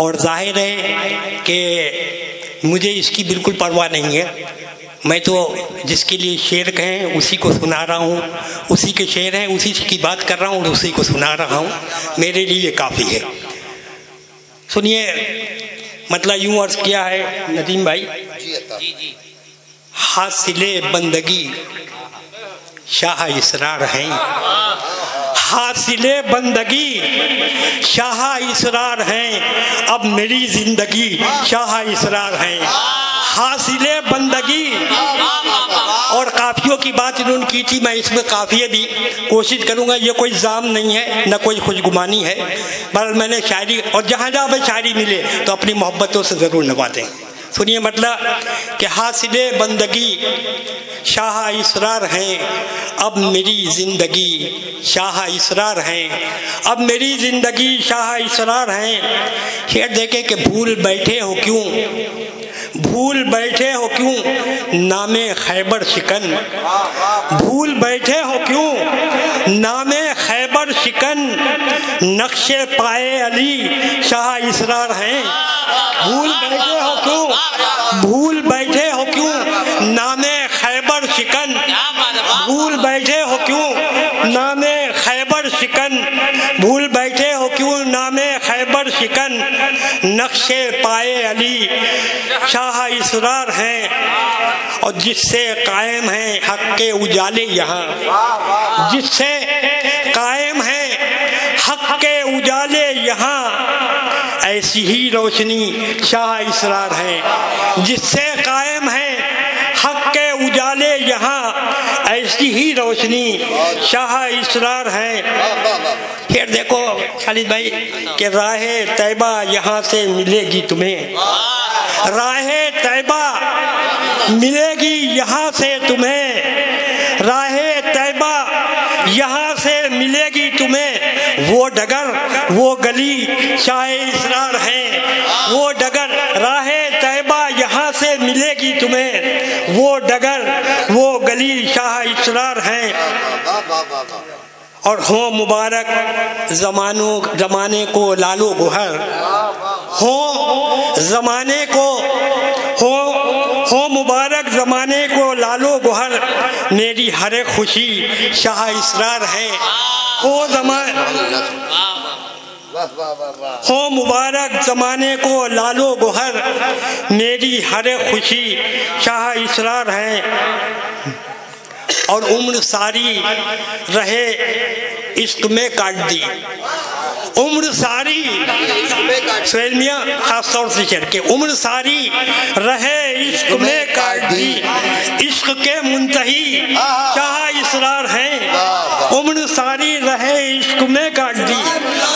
اور ظاہر ہے کہ مجھے اس کی بالکل پرواہ نہیں ہے. میں تو جس کے لیے شعر کہیں اسی کو سنا رہا ہوں, اسی کے شعر ہیں اسی کی بات کر رہا ہوں اور اسی کو سنا رہا ہوں. میرے لیے یہ کافی ہے. سنیے, مطلب یوں عرض کیا ہے ندیم بھائی, حاصل بندگی شاہ اسرار ہیں, حاصل بندگی شاہ اسرار ہیں, اب میری زندگی شاہ اسرار ہیں. حاصل بندگی. اور قافیوں کی بات انہوں نے کی تھی, میں اس میں قافیے بھی کوشش کروں گا. یہ کوئی الزام نہیں ہے نہ کوئی خوشگمانی ہے, بہرحال میں نے شاعری اور جہاں جہاں پہ شاعری ملے تو اپنی محبتوں سے ضرور نوازیں. سنیے مطلب کہ حاصل بندگی شاہ اسرار ہیں, اب میری زندگی شاہ اسرار ہیں, اب میری زندگی شاہ اسرار ہیں. شعر دیکھیں کہ بھول بیٹھے ہو کیوں, بھول بیٹھے ہو کیوں نام خیبر شکن, بھول بیٹھے ہو کیوں نام خیبر شکن, نقش پائے علی شاہ اسرار ہیں. بھول بیٹھے ہو کیوں, بھول بیٹھے ہو کیوں نام خیبر شکن, بھول بیٹھے ہو کیوں نام خیبر شکن, بھول بیٹھے ہو کیوں نام خیبر شکن, نقش پائے علی شاہ اسرار ہیں. اور جس سے قائم ہیں حق کے اجالے یہاں, جس سے قائم ہیں حق کے اجالے یہاں, ایسی ہی روشنی شاہ اسرار ہیں. جس سے قائم ہیں حق کے اجالے یہاں, ایسی ہی روشنی شاہ اسرار ہیں. پھر دیکھو خالد بھائی کہ راہ طیبہ یہاں سے ملے گی تمہیں, راہ طیبہ ملے گی یہاں سے تمہیں, راہ طیبہ یہاں سے ملے گی تمہیں. وہ ڈگر وہ گلی شاہ اسرار ہیں, وہ ڈگر راہ طیبہ یہاں سے ملے گی تمہیں, وہ ڈگر وہ گلی شاہ اسرار ہیں. اور ہوں مبارک زمانے کو لالو گوہر, ہوں زمانے کو ہو مبارک زمانے کو لالو گوہر, میری ہر خوشی شاہ اسرار ہے. ہو مبارک زمانے کو لالو گوہر, میری ہر خوشی شاہ اسرار ہے. اور عمر ساری رہے عشق میں کاٹ دی, عمر ساری سہیل میاں خاص طور سے شعر کے, عمر ساری رہے عشق میں کاٹ دی, عشق کے منتہی شاہ اسرار ہیں. عمر ساری رہے عشق میں کاٹ دی,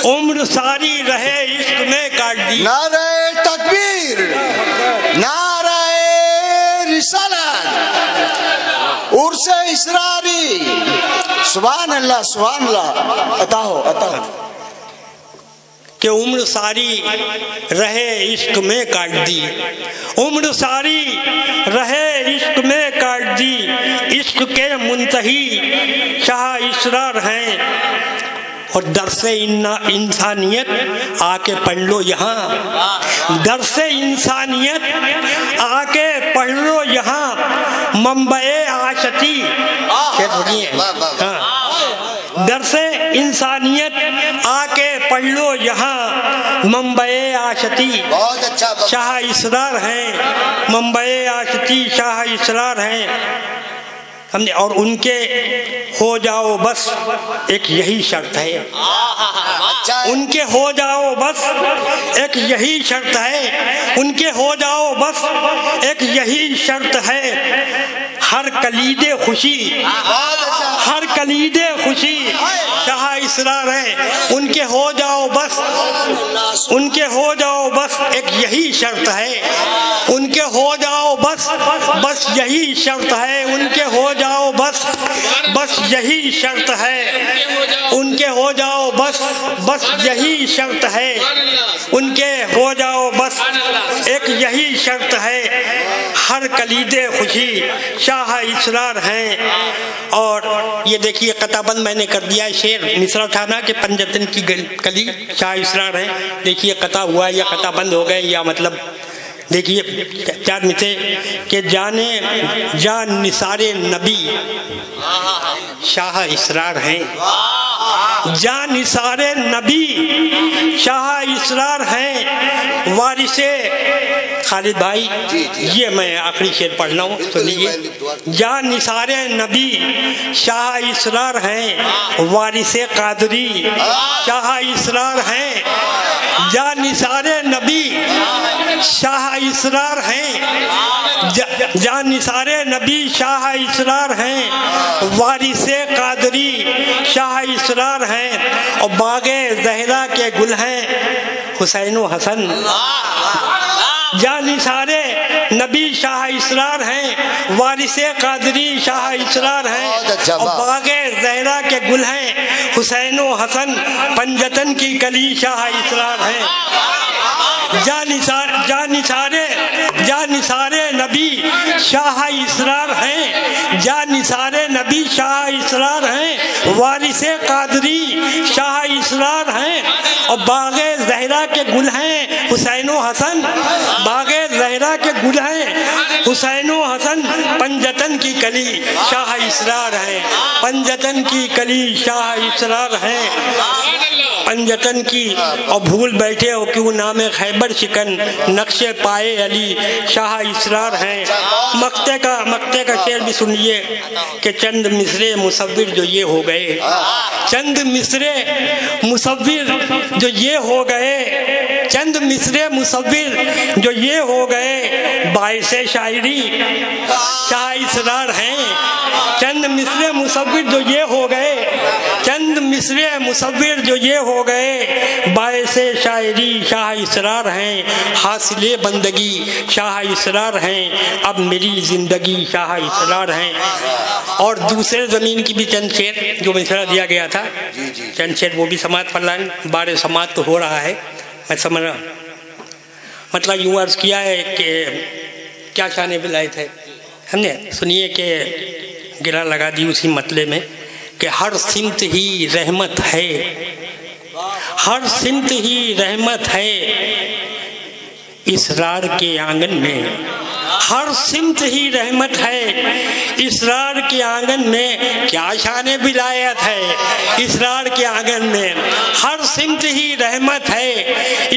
عمر ساری رہے عشق میں کاٹ دی. نعرہ تکبیر, نعرہ رسالت, عرس اسراری, سبحان اللہ سبحان اللہ. عطا ہو عطا ہو. کہ عمر ساری رہے عشق میں کاٹ دی, عمر ساری رہے عشق میں کاٹ دی, عشق کے منتہی شاہ اسرار ہیں. اور درس انسانیت آ کے پڑھ لو یہاں, درس انسانیت آ کے پڑھ لو یہاں, منبع عاشقی. درس انسانیت آ کے پڑھ لو یہاں, منبع عاشقی شاہ اسرار ہیں, منبع عاشقی شاہ اسرار ہیں. اور ان کے ہو جاؤ بس ایک یہی شرط ہے, ان کے ہو جاؤ بس ایک یہی شرط ہے, ان کے ہو جاؤ بس ایک یہی شرط ہے. ہر کلید خوشی, ہر کلید خوشی شاہ اسرار ہے. ان کے ہو جاؤ بس, ان کے ہو جاؤ بس ایک یہی شرط ہے, ان کے ہو جاؤ بس بس یہی شرط ہے. ان کے ہو جاؤ بس بس یہی شرط ہے, ان کے ہو جاؤ بس بس یہی شرط ہے, ان کے ہو جاؤ بس ایک یہی شرط ہے. ہر کلید خوشی شاہ اسرار ہیں. اور یہ دیکھیے قطع بند میں نے کر دیا ہے. شعر مصرع تھا نا کہ پنجتن کی کلی شاہ اسرار ہیں. دیکھیے قطع ہوا یا قطع بند ہو گئے یا مطلب دیکھیے چار متے کہ جان نثار نبی شاہ اسرار ہیں. جان نثار نبی شاہ اسرار ہیں. وارث خالد بھائی یہ میں آخری شعر پڑھ رہا ہوں سنیے. جان نثار نبی شاہ اسرار ہیں. وارث قادری شاہ اسرار ہیں. جان نثار نبی شاہ اسرار ہیں. جان نثار نبی شاہ اسرار ہیں. وارث قادری شاہ اسرار ہیں. اور باغ زہرا کے گل ہیں حسین و حسن. جان نثار نبی شاہ اسرار ہیں. وارث قادری شاہ اسرار ہیں. اور باغ زہرا کے گل ہیں حسین و حسن. پنجتن کی کلی شاہ اسرار ہیں. جان نثار نبی شاہ اسرار ہیں. جان نثار نبی شاہ اسرار ہیں. وارث قادری شاہ اسرار ہیں. اور باغ زہرا کے گل ہیں حسین و حسن. باغ زہرا کے گل ہیں حسین و حسن. پنجتن کی کلی شاہ اسرار ہیں. پنجتن کی کلی شاہ اسرار ہیں. پنجتن کی. اور بھول بیٹھے ہو کیوں نام خیبر شکن نقش پائے علی شاہ اسرار ہیں. مقتے کا شعر بھی سنیے کہ چند مصرے مصور جو یہ ہو گئے. چند مصرے مصور جو یہ ہو گئے. چند مصرے مصور جو یہ ہو گئے. باعث شاعری شاہ اسرار ہیں. چند مصرے مصور جو یہ ہو گئے. چند مصرے مصور جو یہ ہو گئے. باعث شاعری شاہ اسرار ہیں. حاصل بندگی شاہ اسرار ہیں. اب میری زندگی شاہ اسرار ہیں. اور دوسرے زمین کی بھی چند شعر جو مصرع دیا گیا تھا چند شعر وہ بھی سماعت فرمائیں. بار سماعت تو ہو رہا ہے میں سمجھ رہا ہوں. مطلب یوں عرض کیا ہے کہ کیا شان ولایت ہے ہم نے سنیے کہ گرا لگا دی اسی مطلب میں کہ ہر سمت ہی رحمت ہے. ہر سمت ہی رحمت ہے اسرار کے آنگن میں. ہر سمت ہی رحمت ہے اسرار کے آنگن میں. کیا شان ولایت ہے اسرار کے آنگن میں. ہر سمت ہی رحمت ہے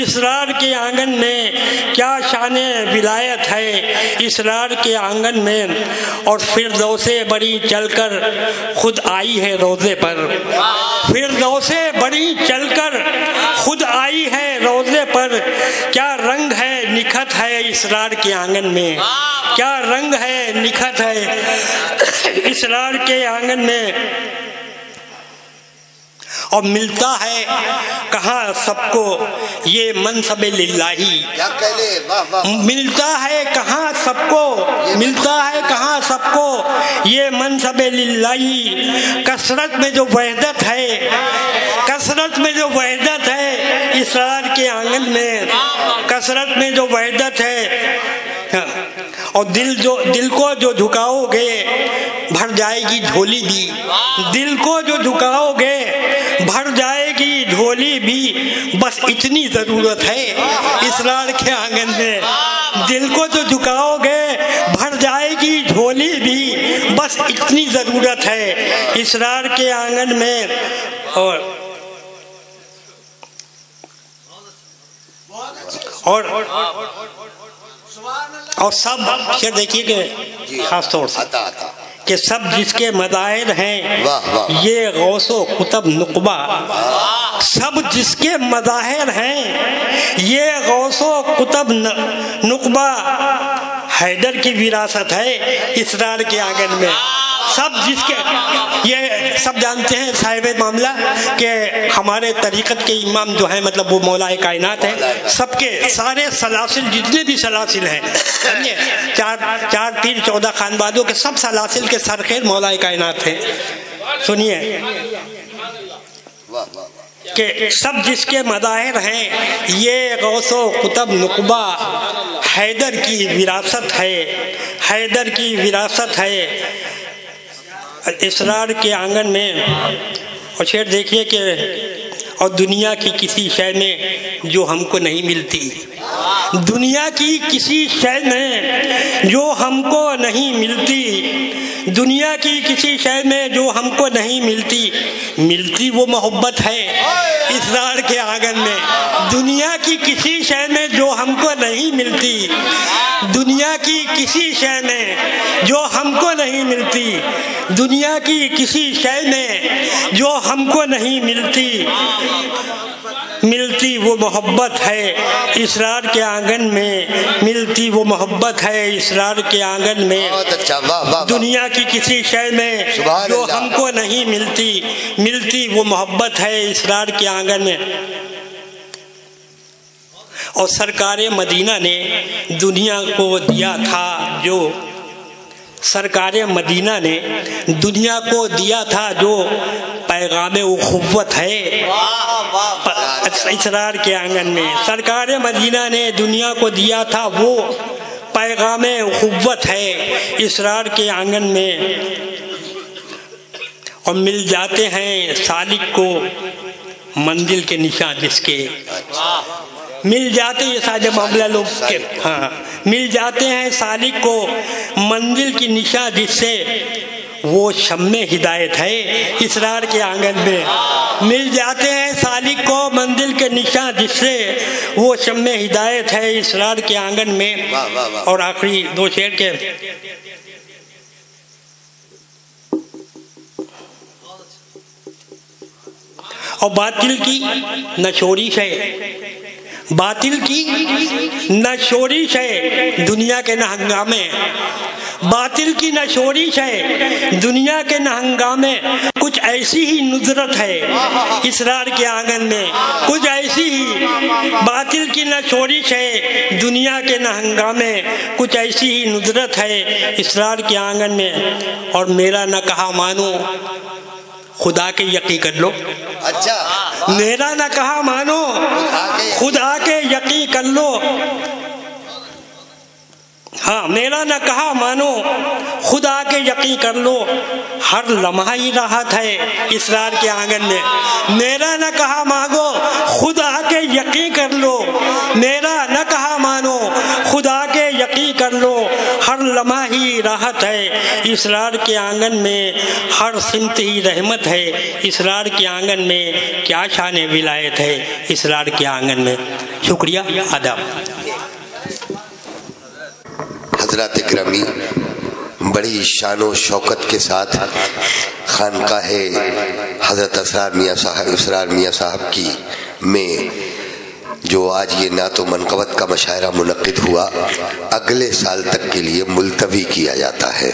اسرار کے آنگن میں. کیا شان ولایت ہے اسرار کے آنگن میں. اور فردوس بڑی چل کر خود آئی ہے روزے پر. فردوس بڑی چل کر خود آئی ہے روزے پر. کیا رنگ ہے نکھت ہے اسرار کے آنگن میں. کیا رنگ ہے نکھت ہے اسرار کے آنگن میں. اور ملتا ہے کہاں سب کو یہ منصب للہی. ملتا ہے کہاں سب کو. ملتا ہے کہاں سب کو یہ منصب للہی. کثرت میں جو وحدت ہے. کثرت میں جو وحدت ہے اسرار کے آنگن میں. کثرت میں جو وحدت ہے. اور دل کو جو جھکاؤ گے بھر جائے گی جھولی بھی. دل کو جو جھکاؤ گے بھر جائے گی جھولی بھی. بس اتنی ضرورت ہے اسرار کے آنگن میں. دل کو جو جھکاؤ گے بھر جائے گی جھولی بھی. بس اتنی ضرورت ہے اسرار کے آنگن میں. اور سب یہ دیکھیے کہ خاص طور سے کہ سب جس کے مظاہر ہیں یہ غوث و قطب نقبہ. سب جس کے مظاہر ہیں یہ غوث و قطب نقبہ. حیدر کی وراثت ہے اسرار کے آنگن میں. سب جس کے یہ سب جانتے ہیں صاحب معاملہ کہ ہمارے طریقت کے امام جو ہیں مطلب وہ مولا کائنات ہیں. سب کے سارے سلاسل جتنے بھی سلاسل ہیں چار پیر 14 خانوادوں کے سب سلاسل کے سرخیر مولا کائنات ہیں. سنیے کہ سب جس کے مظاہر ہیں یہ غوث و قطب نقبہ. حیدر کی وراثت ہے، حیدر کی وراثت ہے اسرار کے آنگن میں۔ اور شعر دیکھیے کہ اور دنیا کی کسی شے میں جو ہم کو نہیں ملتی، دنیا کی کسی شے میں جو ہم کو نہیں ملتی، دنیا کی کسی شے میں جو ہم کو نہیں ملتی، ملتی وہ محبت ہے اسرار کے آنگن میں۔ دنیا کی کسی شے میں جو ہم کو نہیں ملتی، دنیا کی کسی شے میں جو ہم کو نہیں ملتی، دنیا کی کسی شے میں جو ہم کو نہیں ملتی، ملتی وہ محبت ہے اسرار کے آنگن میں، ملتی وہ محبت ہے اسرار کے آنگن میں۔ دنیا کی کسی شے میں جو ہم کو نہیں ملتی، ملتی وہ محبت ہے اسرار کے آنگن میں۔ اور سرکار مدینہ نے دنیا کو دیا تھا جو، سرکار مدینہ نے دنیا کو دیا تھا جو پیغام اخوت ہے اسرار کے آنگن میں۔ سرکار مدینہ نے دنیا کو دیا تھا وہ پیغام اخوت ہے اسرار کے آنگن میں۔ اور مل جاتے ہیں سالک کو منزل کے نشان جس کے، مل جاتے یہ سارے معاملہ لوگ کے، ہاں مل جاتے ہیں سالک کو منزل کی نشان جس سے وہ شمع ہدایت ہے اسرار کے آنگن میں۔ مل جاتے ہیں سالک کو منزل کے نشان جس سے وہ شمع ہدایت ہے اسرار کے آنگن میں۔ اور آخری دو شعر کے، اور باطل کی نہ شورش ہے، باطل کی نہ شورش ہے دنیا کے نہ ہنگامے، باطل کی نہ شورش ہے دنیا کے نہ ہنگامے، کچھ ایسی ہی ندرت ہے اسرار کے آنگن میں، کچھ ایسی ہی، باطل کی نہ شورش ہے دنیا کے نہ ہنگامے، کچھ ایسی ہی ندرت ہے اسرار کے آنگن میں۔ اور میرا نہ کہا مانو خدا کے یقین کر لو، اچھا میرا نہ کہا مانو خدا کے یقین کر لو، ہاں میرا نہ کہا مانو خدا کے یقین کر لو، ہر لمحہ ہی راحت ہے اسرار کے آنگن میں۔ میرا نہ کہا مانگو خدا کے یقین کر لو، میرا نہ کہا مانو خدا کے یقین کر لو، ہر لمحہ ہی راحت ہے اسرار کے آنگن میں، ہر سمت ہی رحمت ہے اسرار کے آنگن میں، کیا شان ولایت ہے اسرار کے آنگن میں۔ شکریہ، آداب۔ حضرات گرامی، بڑی شان و شوکت کے ساتھ خانقاہ حضرت اسرار میاں صاحب کی میں جو آج یہ نعت و منقبت کا مشاعرہ منعقد ہوا، اگلے سال تک کے لیے ملتوی کیا جاتا ہے۔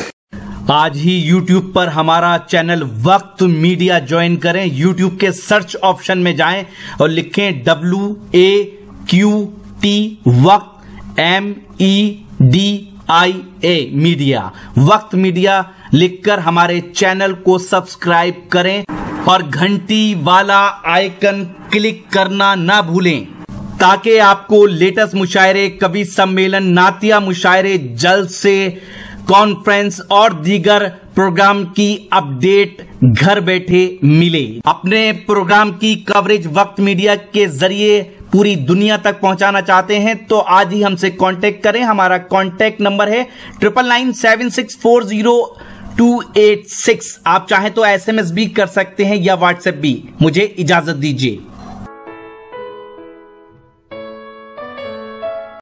آج ہی یوٹیوب پر ہمارا چینل وقت میڈیا جوائن کریں، یوٹیوب کے سرچ آپشن میں جائیں اور لکھیں WAQT وقت MEDIA میڈیا، وقت میڈیا لکھ کر ہمارے چینل کو سبسکرائب کریں اور گھنٹی والا آئیکن کلک کرنا نہ بھولیں تاکہ آپ کو لیٹسٹ مشاعرے، کوی سمیلن، نعتیہ مشاعرے، جلسے، کانفرنس اور دیگر پروگرام کی اپڈیٹ گھر بیٹھے ملے۔ اپنے پروگرام کی کوریج وقت میڈیا کے ذریعے پوری دنیا تک پہنچانا چاہتے ہیں تو آج ہی ہم سے کانٹیکٹ کریں۔ ہمارا کانٹیکٹ نمبر ہے 9997640286۔ آپ چاہیں تو SMS بھی کر سکتے ہیں یا واٹس ایپ بھی۔ مجھے اجازت دیجیے۔